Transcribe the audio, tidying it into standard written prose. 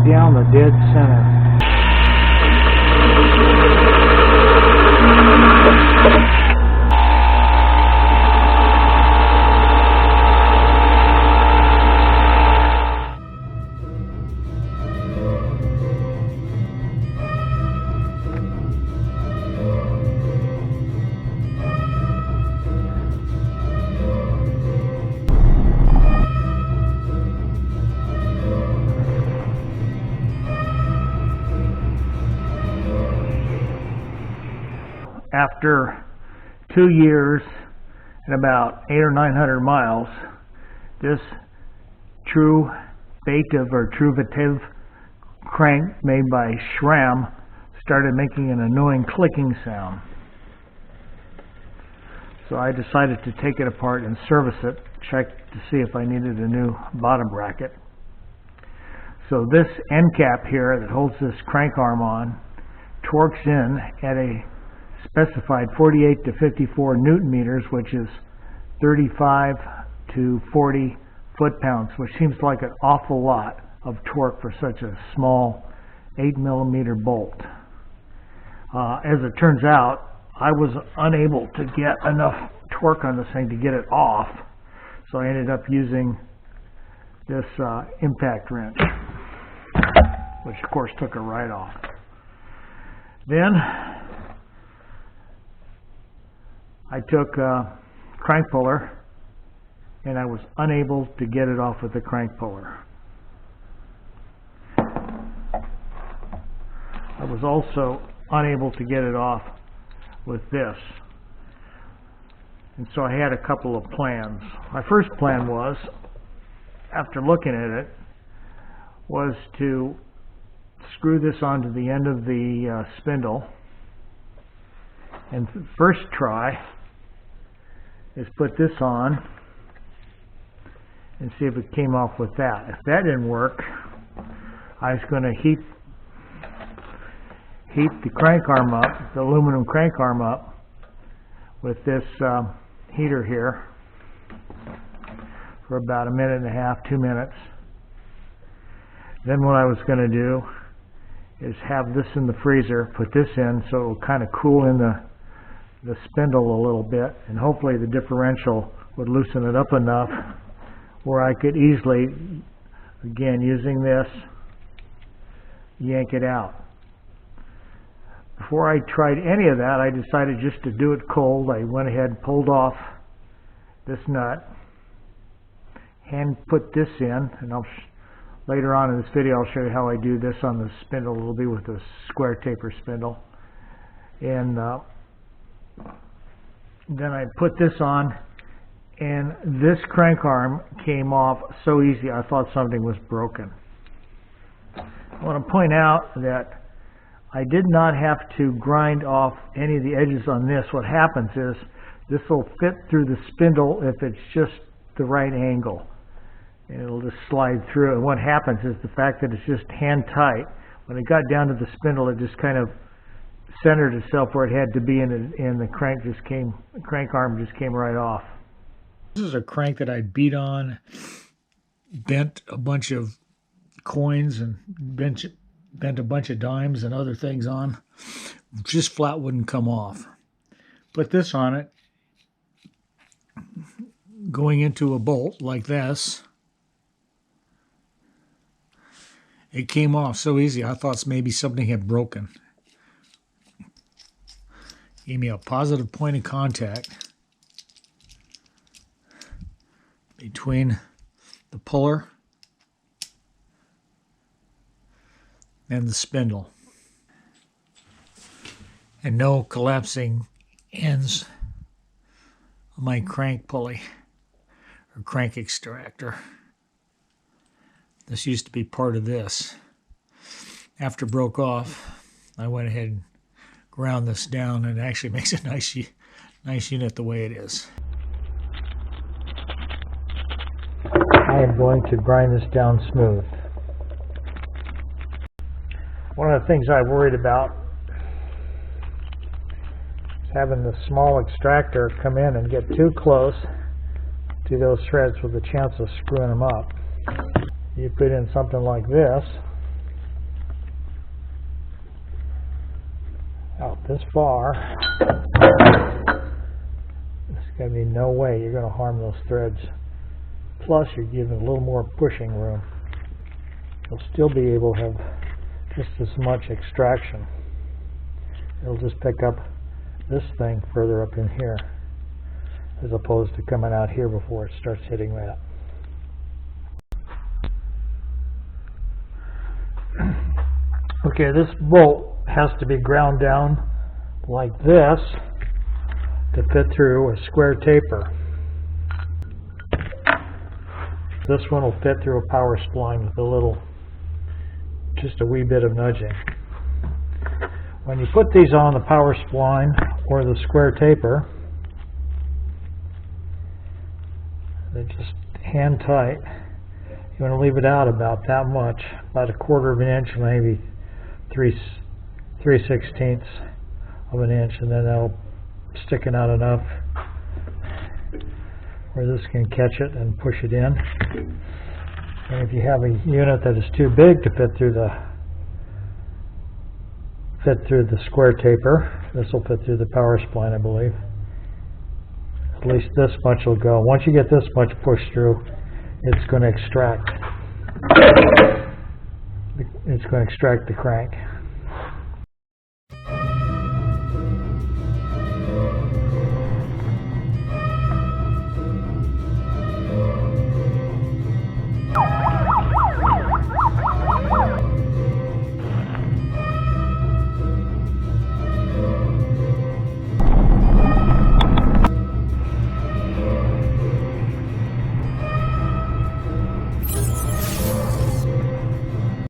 down the dead center. After 2 years and about 800 or 900 miles, this Truvativ crank made by SRAM started making an annoying clicking sound. So I decided to take it apart and service it, check to see if I needed a new bottom bracket. So this end cap here that holds this crank arm on torques in at a specified 48 to 54 Newton meters, which is 35 to 40 foot-pounds, which seems like an awful lot of torque for such a small 8mm bolt. As it turns out, I was unable to get enough torque on this thing to get it off, so I ended up using this impact wrench, which of course took it right off. Then I took a crank puller and I was unable to get it off with the crank puller. I was also unable to get it off with this. And so I had a couple of plans. My first plan was, after looking at it, was to screw this onto the end of the spindle. And first try is put this on and see if it came off with that. If that didn't work, I was going to heat the crank arm up, the aluminum crank arm up, with this heater here for about 1.5 minutes, 2 minutes. Then what I was going to do is have this in the freezer, put this in so it will kind of cool in the spindle a little bit, and hopefully the differential would loosen it up enough where I could easily, again using this, yank it out. Before I tried any of that, I decided just to do it cold. I went ahead and pulled off this nut, hand put this in, and later on in this video I'll show you how I do this on the spindle. It'll be with a square taper spindle. And then I put this on, and this crank arm came off so easy I thought something was broken. I want to point out that I did not have to grind off any of the edges on this. What happens is this will fit through the spindle if it's just the right angle, and it'll just slide through. And what happens is the fact that it's just hand tight, when it got down to the spindle, it just kind of centered itself where it had to be, and the crank arm just came right off. This is a crank that I beat on, bent a bunch of coins and bent a bunch of dimes and other things on. Just flat wouldn't come off. Put this on it, going into a bolt like this. It came off so easy I thought maybe something had broken. Gave me a positive point of contact between the puller and the spindle, and no collapsing ends of my crank pulley or crank extractor. This used to be part of this. After it broke off, I went ahead and ground this down, and it actually makes a nice unit the way it is. I am going to grind this down smooth. One of the things I worried about is having the small extractor come in and get too close to those threads with a chance of screwing them up. You put in something like this, out this far, there's going to be no way you're going to harm those threads. Plus, you're giving a little more pushing room. You'll still be able to have just as much extraction. It'll just pick up this thing further up in here, as opposed to coming out here before it starts hitting that. Okay, this bolt has to be ground down like this to fit through a square taper. This one will fit through a power spline with a little, just a wee bit of nudging. When you put these on the power spline or the square taper, they're just hand tight. You want to leave it out about that much, about 1/4 of an inch, maybe 3/16 of an inch, and then that'll stick it out enough where this can catch it and push it in. And if you have a unit that is too big to fit through the square taper, this will fit through the power spline, I believe. At least this much will go. Once you get this much pushed through, it's going to extract. It's going to extract the crank.